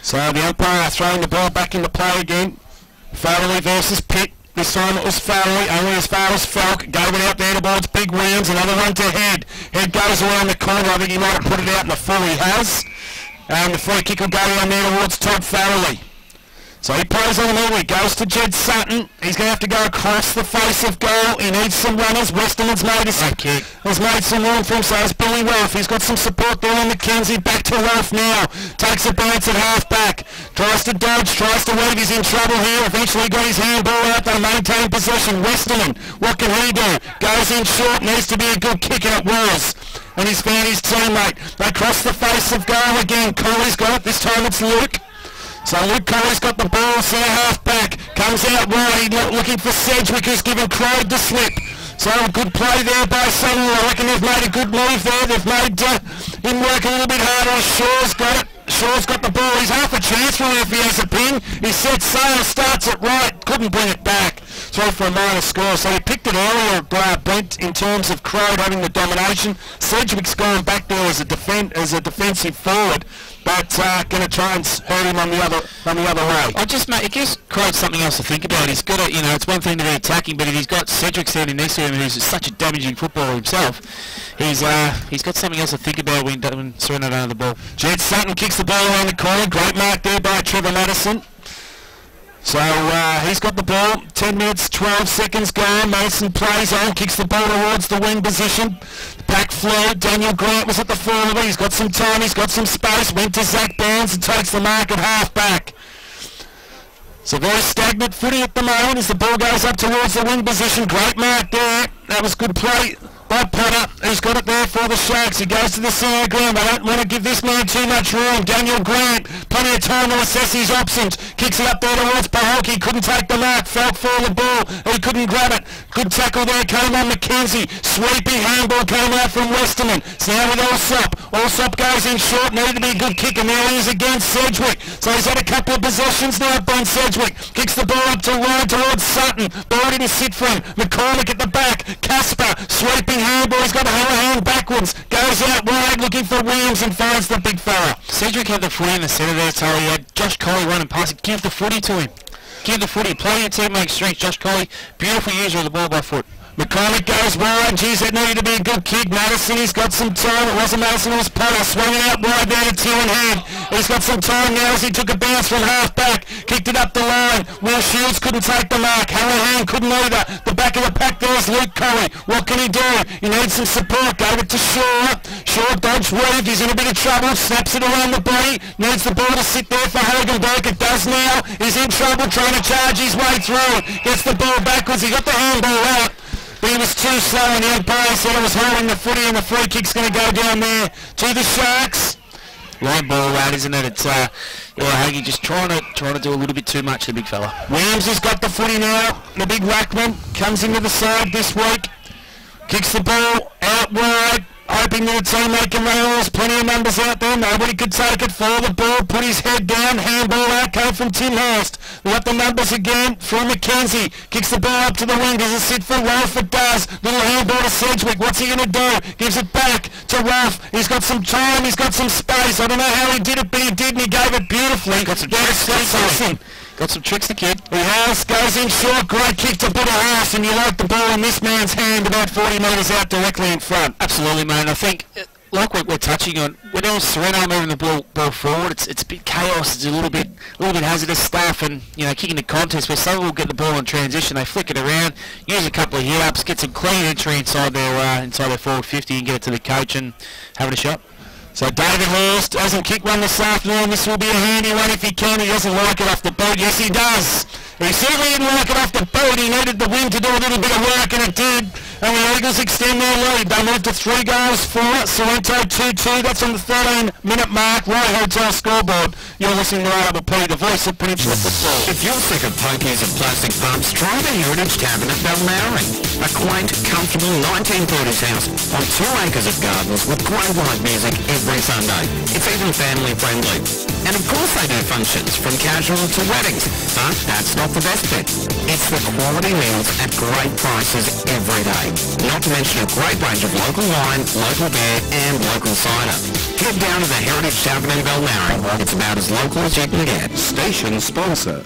So the umpire throwing the ball back into play again. Farrelly versus Pitt. This time it was Farrelly, only as far as Falk. Gave it out there towards Big Williams. Another one to Head. Head goes around the corner. I think he might have put it out in the full. He has. And the free kick will go down there towards Todd Farrelly. So he plays on the middle, he goes to Jed Sutton. He's going to have to go across the face of goal. He needs some runners. Westerman's made some room for him, so it's Billy Rolfe. He's got some support there on McKenzie. Back to Rolfe now. Takes a bounce at half back. Tries to dodge, tries to weave. He's in trouble here. Eventually got his handball out. They maintain possession. Westerman, what can he do? Goes in short, needs to be a good kick, and it was. And he's found his teammate. They cross the face of goal again. Coley's got it. This time it's Luke. So Luke Coley's got the ball, centre half back, comes out wide, looking for Sedgwick, who's given Craig the slip. So a good play there by Sutton. I reckon they've made a good move there. They've made him work a little bit harder. Shaw's got it. Shaw's got the ball. He's half a chance for him if he has a pin. He sets sail, starts it right. couldn't bring it back through for a minor score. So he picked it earlier, Brent, in terms of Crowd having the domination. Sedgwick's gone back there as a defensive forward, but going to try and hurt him on the other way. It gives Crowd something else to think about. He's got to, it's one thing to be attacking, but if he's got Sedgwick standing next to him, who's such a damaging footballer himself, he's got something else to think about when Sorrento don't have the ball. Jed Sutton kicks the ball around the corner. Great mark there by Trevor Madison. So he's got the ball. 10 minutes, 12 seconds gone. Mason plays on, kicks the ball towards the wing position. Back flow. Daniel Grant was at the forward. He's got some time. He's got some space. Went to Zach Barnes and takes the mark at half back. So very stagnant footy at the moment as the ball goes up towards the wing position. Great mark there. That was good play by Potter, who's got it there for the Sharks. He goes to the centre ground. They don't want to give this man too much room. Daniel Grant, plenty of time to assess his options. Kicks it up there towards Paholke. Couldn't take the mark. Felt for the ball. He couldn't grab it. Good tackle there. Came on McKenzie. Sweeping handball came out from Westerman. It's now with Allsop. Allsop goes in short. Needed to be a good kick, and there he is against Sedgwick. So he's had a couple of possessions now. Ben Sedgwick kicks the ball up to wide towards Sutton. Ball didn't sit for him. McCormick at the back. Casper sweeping handball. He's got a hand backwards. Goes out wide looking for Williams and finds the big fella. Sedgwick had the footy in the centre there, so he had Josh Coley running past it. Give the footy to him. Give the footy. Play your team makes strength. Josh Coley, beautiful user of the ball by foot. McCormick goes wide. Geez, that needed to be a good kick. Madison, he's got some time. It wasn't Madison, it was Potter. Swung it out wide there to Tillon Head. He's got some time now as he took a bounce from half back. Kicked it up the line. Will Shields couldn't take the mark. Hallahan couldn't either. The back of the pack there is Luke Coley. What can he do? He needs some support. Gave it to Shaw. Shaw dodged weaved. He's in a bit of trouble. Snaps it around the body. Needs the ball to sit there for Hagenberg. It does now. He's in trouble trying to charge his way through. Gets the ball backwards. He got the handball out. But he was too slow, and the umpire said it was holding the footy, and the free kick's going to go down there to the Sharks. Line ball out, isn't it? It's Hagee just trying to do a little bit too much, the big fella. Williams has got the footy now. The big ruckman comes into the side this week. Kicks the ball out wide. Hoping that a teammate can run. There's plenty of numbers out there. Nobody could take it for the ball. Put his head down. Handball out came from Tim Hurst. We got the numbers again from McKenzie. Kicks the ball up to the wing. Does it sit for Ruff? It does. Little handball to Sedgwick. What's he going to do? Gives it back to Ruff. He's got some time. He's got some space. I don't know how he did it, but he did, and he gave it beautifully. Got some tricks. Got some tricks, the kid. The house goes in short. Great kick to put a house, and you like the ball in this man's hand about 40 metres out directly in front. Absolutely, mate. I think, like we're touching on, when it was Sorrento moving the ball forward, it's a bit chaos. It's a little bit hazardous stuff, and kicking the contest where someone will get the ball in transition, they flick it around, use a couple of hit ups, get some clean entry inside their forward 50, and get it to the coach and having a shot. So David Hurst hasn't kicked one this afternoon. This will be a handy one if he can. He doesn't like it off the boot. Yes, he does. He certainly didn't like it off the boot. He needed the wind to do a little bit of work, and it did. And the Eagles extend their lead. They moved to 3 goals for it. Sorrento 2-2. That's on the 13-minute mark. Right Hotel scoreboard. You're listening to RWP, the voice of Peninsula Football. If you're sick of pokies and plastic pumps, try the Heritage Tavern at Balnarring. A quaint, comfortable 1930s house on 2 acres of gardens with great live music every Sunday. It's even family friendly. And of course they do functions, from casual to weddings. But that's not the best bit. It's the quality meals at great prices every day. Not to mention a great range of local wine, local beer and local cider. Head down to the Heritage Tavern in Balnarring. It's about as local as you can get. Station sponsor.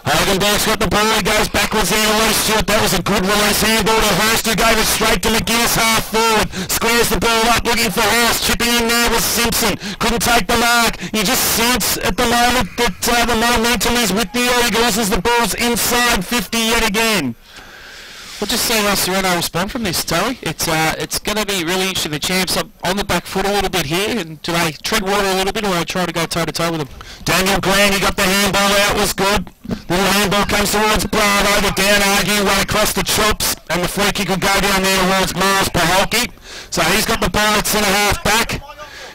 Hagenberg's got the ball. He goes backwards there to Lee Stewart. That was a good release. Handball to Hurst, who gave it straight to McGuinness half forward. Squares the ball up looking for Hurst. Chipping in there was Simpson. Couldn't take the mark. You just sense at the moment that the momentum is with the Eagles as the ball's inside 50 yet again. We'll just see how Sorrento respond from this, Terry. It's going to be really interesting. The champs are on the back foot a little bit here, and do they tread water a little bit, or do they try to go toe-to-toe with them? Daniel Grant, he got the handball out, was good. Little handball comes towards Bravo, the down argue, went across the chops, and the free kick will go down there towards Miles Paholke. So he's got the ball at centre-half back.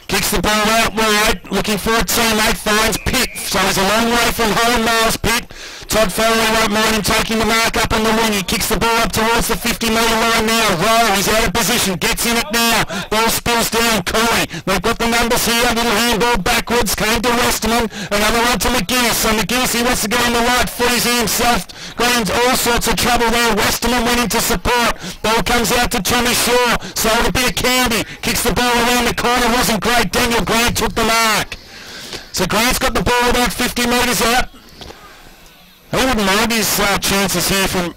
Kicks the ball out wide, looking for a teammate, finds Pitt. So he's a long way from home, Miles Pitt. Todd Farrelly won't mind him taking the mark up on the wing. He kicks the ball up towards the 50-metre line now. Rowe, he's out of position, gets in it now. Ball spills down. Cooley, they've got the numbers here. Little handball backwards, came to Westerman. Another one to McGuinness. So McGuinness, he wants to go on the right foot. He's himself got into all sorts of trouble there. Westerman went into support. Ball comes out to Tommy Shaw. Sold a bit of candy. Kicks the ball around the corner. Wasn't great. Daniel Grant took the mark. So Grant's got the ball about 50 metres out. I wouldn't mind his chances here from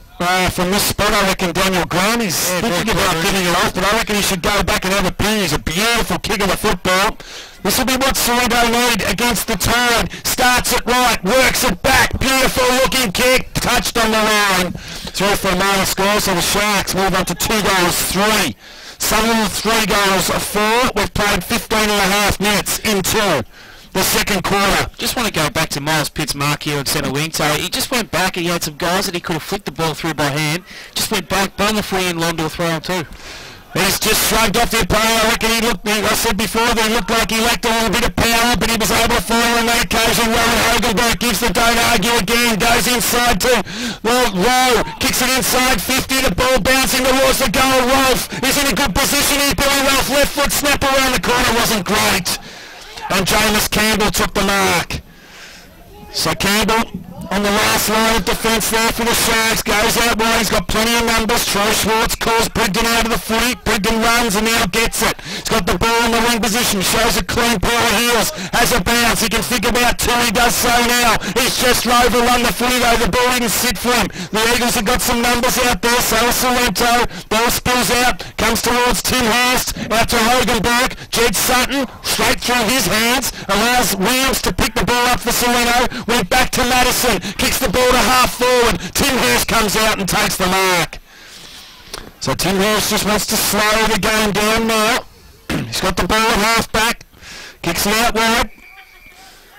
this spot. I reckon Daniel Grant is thinking about getting it off, but I reckon he should go back and have a ping. He's a beautiful kick of the football. This will be what Sorrento need against the Tide. Starts it right, works it back. Beautiful looking kick, touched on the line. Through for a minor score, so the Sharks move on to 2 goals, 3. Sommerville 3 goals, 4. We've played 15 and a half minutes into the second quarter. Just want to go back to Miles Pitt's mark here on centre wing. So he just went back and he had some guys that he could have flicked the ball through by hand. Just went back, bung the footy and long to a throw on too. He's just shrugged off the opponent. I reckon he looked, I said before, that he looked like he lacked a little bit of power, but he was able to follow on that occasion. Rowan Hagenberg gives the don't argue again, goes inside to Rowe, kicks it inside 50, the ball bouncing towards the goal. Rolfe is in a good position here. Billy Rolfe, left foot snap around the corner, wasn't great. And James Campbell took the mark. So Campbell on the last line of defence there for the Sharks, goes out wide, he's got plenty of numbers. Troy Schwartz calls Brigden out of the footy. Brigden runs and now gets it. He's got the ball in the wing position, shows a clean pair of heels, has a bounce, he can think about 2, he does so now. He's just overrun the footy though, the ball didn't sit for him. The Eagles have got some numbers out there, so Sorrento, ball spills out, comes towards Tim Hurst, out to Hoganberg, Jed Sutton, straight through his hands, allows Williams to pick the ball up for Sorrento, went back to Madison, kicks the ball to half forward. Tim Hurst comes out and takes the mark. So Tim Hurst just wants to slow the game down now. He's got the ball at half back, kicks it out wide,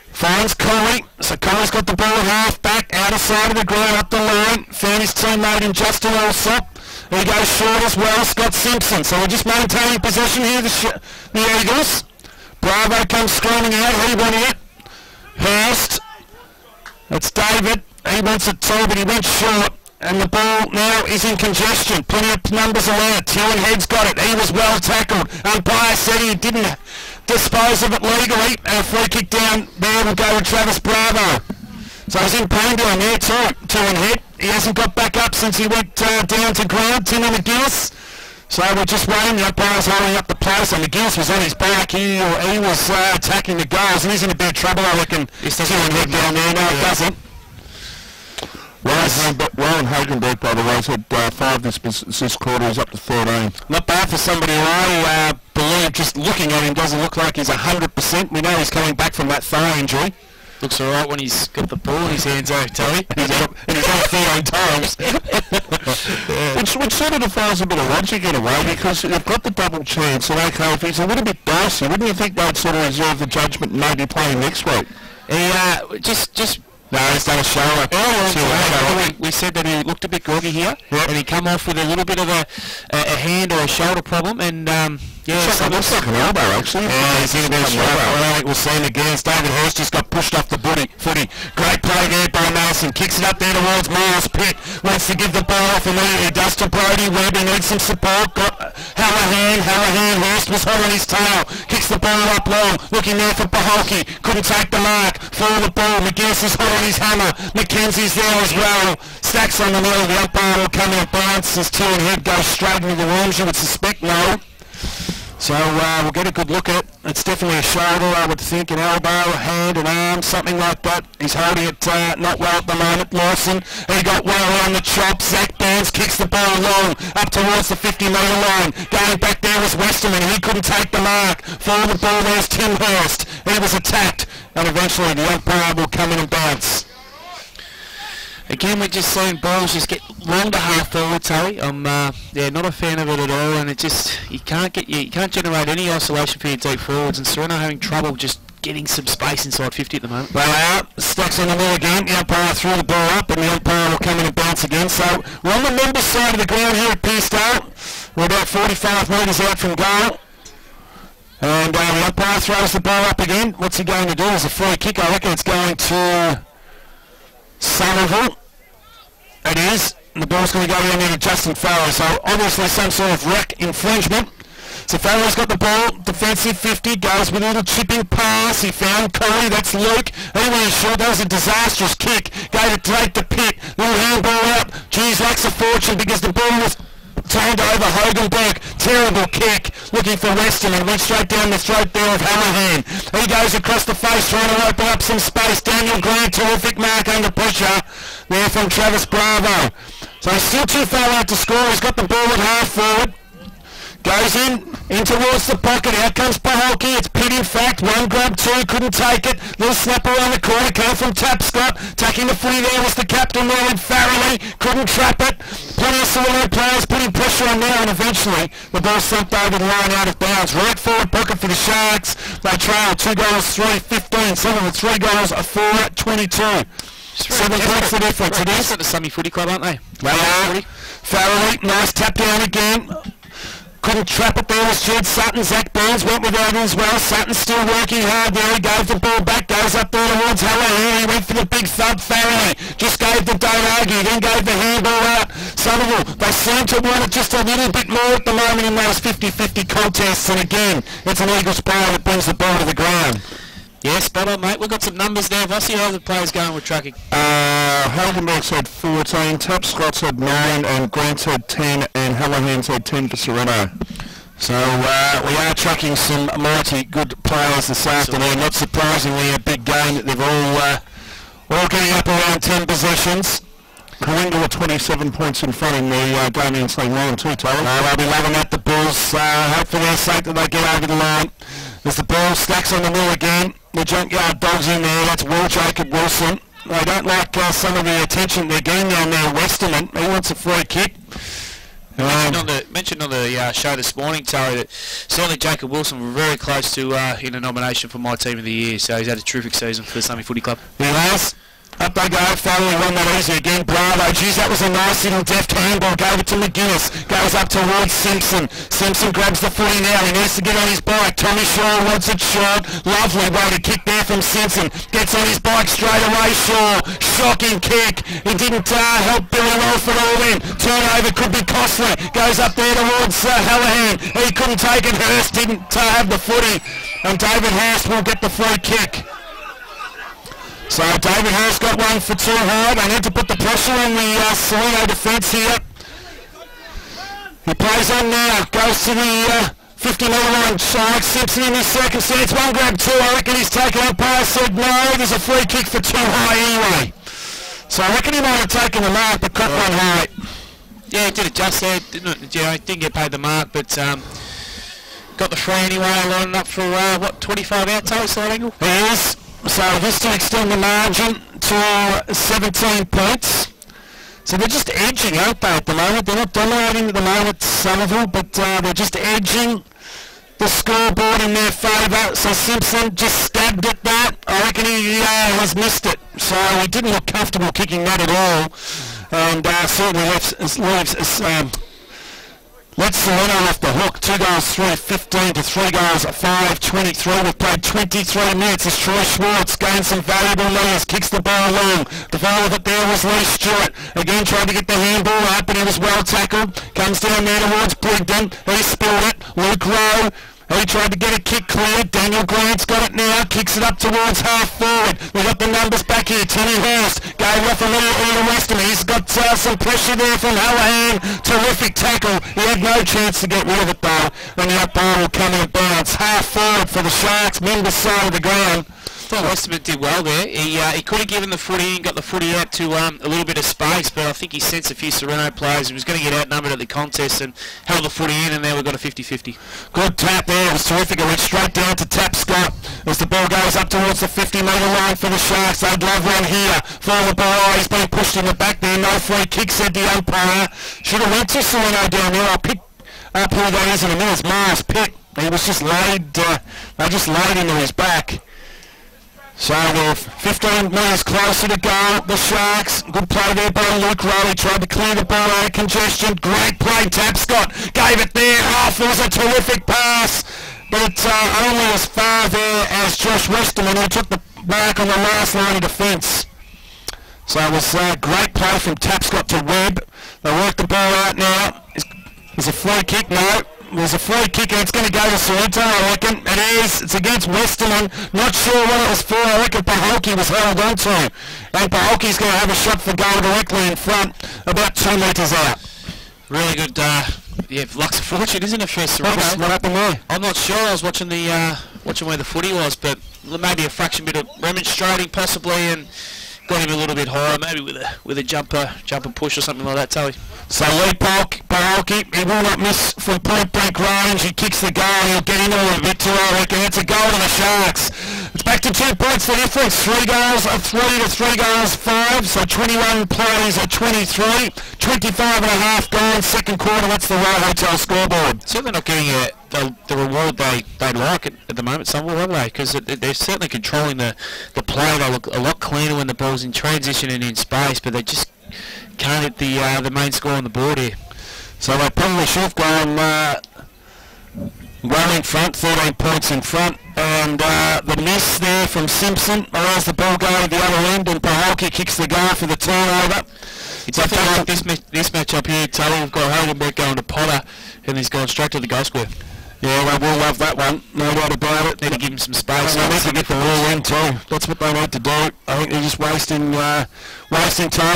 finds Coley. So Coley's got the ball at half back, outer side of the ground, up the line, found his teammate in Justin Alsop. He goes short as well, Scott Simpson. So we're just maintaining possession here, the Eagles. Bravo comes screaming out, he won it. Hurst. It's David. He wants it too, but he went short. And the ball now is in congestion. Plenty of numbers around. Head's got it. He was well tackled. Umpire said he didn't dispose of it legally. And a free kick down there will go to Travis Bravo. So he's in pain down there too. Head. He hasn't got back up since he went down to ground. Timmy McGuinness. So we're just waiting. The umpire's holding up the place, and McGuinness was on his back. He was attacking the goals, and he's in a bit of trouble, I reckon. He's head down there. No, it doesn't. Rowan Hagenberg, by the way, has had 5 this quarter. He's up to 13. Not bad for somebody who I believe, just looking at him, doesn't look like he's 100%. We know he's coming back from that thigh injury. Looks alright when he's got the ball in his hands, Tony. He's on 13 times. Which sort of defies a bit of logic in a way, because you've got the double chance, and okay, if he's a little bit dicey, wouldn't you think they'd sort of reserve the judgment and maybe play him next week? No, he's done a shoulder. We said that he looked a bit groggy here, and he come off with a little bit of a hand or a shoulder problem, and it looks like an elbow actually. Yeah, he's in a bit of shoulder. I don't think we'll see him again. David Hurst just got pushed off the footy. Great play there by Mason. Kicks it up there towards Miles Pitt. Wants to give the ball off immediately. Does to Brody Webb. He needs some support. Got Hallahan. Hurst was hot on his tail. Kicks the ball up long. Looking there for Paholke. Couldn't take the mark. For the ball. McGuinness is hot on his hammer. McKenzie's there as well. Stacks on the middle. The umpire will come out bounce as Head goes straight into the worms. You would suspect no. So we'll get a good look at it. It's definitely a shoulder, I would think, an elbow, a hand, an arm, something like that. He's holding it not well at the moment. Lawson, he got well on the chop. Zach Barnes kicks the ball long up towards the 50-metre line. Going back there was Westerman. He couldn't take the mark. For the ball, there's Tim Hurst. He was attacked, and eventually the umpire will come in and bounce. Again, we're just seeing balls just get long to half forward, Terry. I'm not a fan of it at all, and it just you can't generate any isolation for your deep forwards, and Sorrento having trouble just getting some space inside 50 at the moment. They are. Stacks on the wall again. The umpire threw the ball up, and the umpire will come in and bounce again. So we're on the members' side of the ground here at Pearstone. We're about 45 metres out from goal. And the umpire throws the ball up again. What's he going to do? It's a free kick. I reckon it's going to Sommerville. It is. And the ball's going to go in to Justin Farrell. So obviously some sort of rec infringement. So Farrell's got the ball, defensive 50, goes with a little chipping pass. He found Coley, that's Luke. He went short, that was a disastrous kick. Gave it straight to Pitt. Little handball out. Geez, lacks a fortune because the ball was turned over. Hogenberg, terrible kick. Looking for Weston and went straight down the throat there of Hallahan. He goes across the face trying to open up some space. Daniel Grant, terrific mark under pressure there from Travis Bravo. So he's still too far out to score. He's got the ball at half forward. Goes in towards the pocket. Out comes Paholke. It's Pitt in fact. One grab, two, couldn't take it. Little snap around the corner. Came from Tapscott. Taking the footy there was the captain there with Farrelly. Couldn't trap it. Plenty of Sorrento players putting pressure on now, and eventually the ball thumped over the line out of bounds. Right forward pocket for the Sharks. They trail 2 goals, 3-15. Some of the 3 goals are 4-22. 7 points the difference. It is at the Summy Footy Club, aren't they? They are. Farrelly, nice tap down again. Couldn't trap it there was Jed Sutton. Zach Burns went with it as well. Sutton's still working hard there. He gave the ball back, goes up there towards Hallahan. He went for the big thud. Farrelly just gave the don't argue, then gave the handball out. Sommerville, they seem to want it just a little bit more at the moment in those 50-50 contests, and again, it's an Eagles player that brings the ball to the ground. Yeah, spot on, mate. We've got some numbers there. Vossi, how are the players going with tracking? Hagenberg's had 14, Tapscott's had 9, and Grant's had 10, and Hallahan's had 10 for Sorrento. So we are tracking some mighty good players this afternoon. Not surprisingly, a big game that they've all getting up around 10 possessions. Karinga were 27 points in front in the game in St. Laurent too, Tyler. They'll be loving that, the Bulls. Hope for their sake that they get over the line. As the ball stacks on the mill again, the junkyard dogs in there. That's Will Jacob Wilson. They don't like some of the attention they're getting down there. Westerman, he wants a free kick. Mentioned on the show this morning, Terry, that certainly Jacob Wilson were very close to in a nomination for my team of the year. So he's had a terrific season for the Summy Footy Club. He has. Up they go, Farrelly won that easy again. Bravo, geez, that was a nice little deft handball. Gave it to McGuinness, goes up towards Simpson. Simpson grabs the footy now, he needs to get on his bike. Tommy Shaw wants it short. Lovely way to kick there from Simpson. Gets on his bike straight away, Shaw. Shocking kick. He didn't help Billy Rolford all in. Turnover could be costly. Goes up there towards Hallahan. He couldn't take it. Hurst didn't have the footy. And David Hurst will get the free kick. So David Hurst got one for too hard. They need to put the pressure on the Sorrento defence here. He plays on now, goes to the 50-metre line. Shark Simpson in this circumstance. One grab, two. I reckon he's taken up. Umpire said no. There's a free kick for too high anyway. So I reckon he might have taken the mark, but got one high. Yeah, he did it just there. Didn't get paid the mark, but got the free anyway. Lining up for what, 25 out total side angle? He is. So this to extend the margin to 17 points. So they're just edging, aren't they, at the moment? They're not dominating at the moment, Sommerville, but they're just edging the scoreboard in their favour. So Simpson just stabbed at that. I reckon he has missed it. So he didn't look comfortable kicking that at all. And certainly lets Sorrento off the hook. 2 goals, 3-15 to 3 goals, 5-23. We've played 23 minutes as Troy Schwartz gains some valuable leads, kicks the ball along. The follow of it there was Lee Stewart. Again tried to get the handball up, but he was well tackled. Comes down there towards Brigden. He spilled it. Luke Rowe. He tried to get a kick cleared. Daniel Grant's got it now. Kicks it up towards half forward. We've got the numbers back here. Timmy Hurst gave off immediately to Weston. He's got some pressure there from Hallahan. Terrific tackle. He had no chance to get rid of it though. And the up ball will come in bounce. Half forward for the Sharks. Member side of the ground. I thought Westerman did well there. He could have given the footy and got the footy out to a little bit of space, but I think he sensed a few Sorrento players. He was going to get outnumbered at the contest and held the footy in, and there we got a 50-50. Good tap there. It was terrific. It went straight down to Tapscott as the ball goes up towards the 50-metre line for the Sharks. They'd love one here for the ball. He's been pushed in the back there. No free kick, said the umpire. Should have went to Sorrento down there. I'll pick up who that is in a minute. It's Miles Pitt. He was just laid. They just laid into his back. So we're 15 metres closer to goal. The Sharks, good play there by Luke Rowe. He tried to clear the ball out of congestion. Great play, Tapscott gave it there off. It was a terrific pass, but it's only as far there as Josh Westerman, who took the mark on the last line of defence. So it was great play from Tapscott to Webb. They work the ball out now. There's a free kick, no. There's a free kick and it's going to go to Sorrento, I reckon. It is. It's against Westerland. Not sure what it was for. I reckon Paholke was held on to. And Paholke's going to have a shot for goal directly in front, about 2 metres out. Really good, yeah, luck's a fortune, isn't it, for Sorrento? What happened there? I'm not sure. I was watching the watching where the footy was, but maybe a fraction bit of remonstrating possibly, and got him a little bit higher, maybe with a jumper push or something like that, Tully. So Lee Paholke, he will not miss from point blank range. He kicks the goal. He'll get into it a bit too, I reckon. It's a goal to the Sharks. It's back to 2 points the difference. 3 goals, 3 to 3 goals, 5. So 21 plays at 23. 25 and a half gone. Second quarter. That's the Royal Hotel scoreboard. Certainly not getting the reward they like at the moment, Sommerville, are they? Because they're certainly controlling the play. They look a lot cleaner when the ball's in transition and in space, but they just can't hit the main score on the board here. So they probably should have gone well in front, 13 points in front, and the miss there from Simpson allows the ball going to the other end, and Paholke kicks the goal for the turnover. It's definitely like this match up here, Tully. We've got Hagenbeck going to Potter, and he's gone straight to the goal square. Yeah, they will love that one, no doubt about it. Need to give him some space. They need to get the ball in too. That's what they need to do. I think they're just wasting time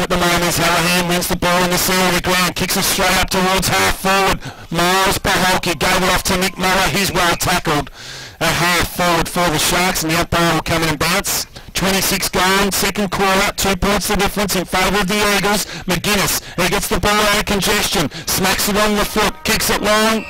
at the moment. As Hallahan wins the ball in the centre of the ground, kicks it straight up towards half forward. Miles Paholke gave it off to Nick Muller. He's well tackled at half forward for the Sharks, and the umpire will come in and bounce. 26 gone, second quarter, 2 points the difference in favour of the Eagles. McGuinness, he gets the ball out of congestion, smacks it on the foot, kicks it long.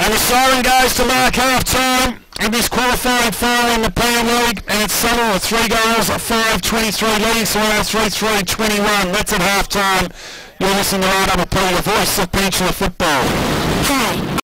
And the siren goes to mark half-time in this qualifying final in the Premier League, and it's Sommerville 3 goals, 5-23 leading Sorrento 3-3-21. That's at half-time. You're listening to RWP, the voice of Peninsula Football. Hi.